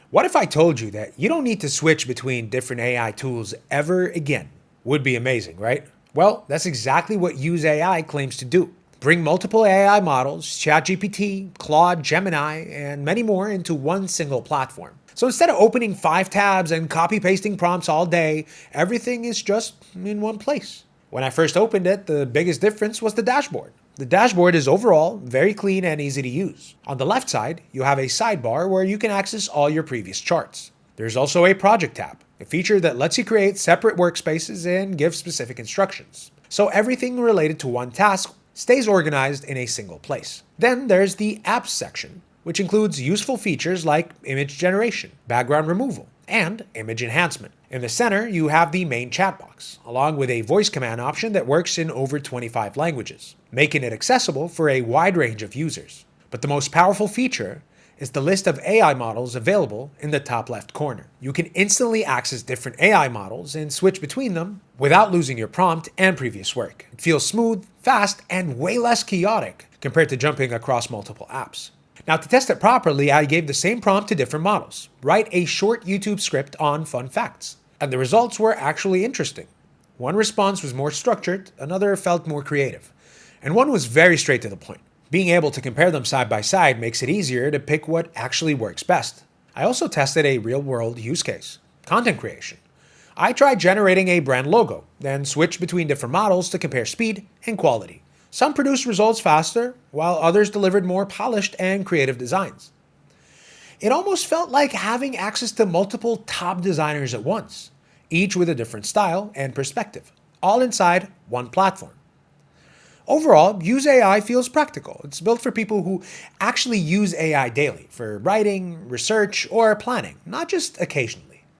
What if I told you that you don't need to switch between different AI tools ever again? Would be amazing, right? Well, that's exactly what Use.AI claims to do. Bring multiple AI models, ChatGPT, Claude, Gemini, and many more into one single platform. So instead of opening 5 tabs and copy-pasting prompts all day, everything is just in one place. When I first opened it, the biggest difference was the dashboard. The dashboard is overall very clean and easy to use. On the left side, you have a sidebar where you can access all your previous charts. There's also a project tab, a feature that lets you create separate workspaces and give specific instructions. So everything related to one task stays organized in a single place. Then there's the apps section, which includes useful features like image generation, background removal, and image enhancement. In the center, you have the main chat box, along with a voice command option that works in over 25 languages, making it accessible for a wide range of users. But the most powerful feature is the list of AI models available in the top left corner. You can instantly access different AI models and switch between them without losing your prompt and previous work. It feels smooth, fast, and way less chaotic compared to jumping across multiple apps. Now, to test it properly, I gave the same prompt to different models. Write a short YouTube script on fun facts. And the results were actually interesting. One response was more structured, another felt more creative, and one was very straight to the point. Being able to compare them side by side makes it easier to pick what actually works best. I also tested a real-world use case: content creation. I tried generating a brand logo, then switched between different models to compare speed and quality. Some produced results faster, while others delivered more polished and creative designs. It almost felt like having access to multiple top designers at once, each with a different style and perspective, all inside one platform. Overall, Use.AI feels practical. It's built for people who actually use AI daily, for writing, research, or planning, not just occasionally.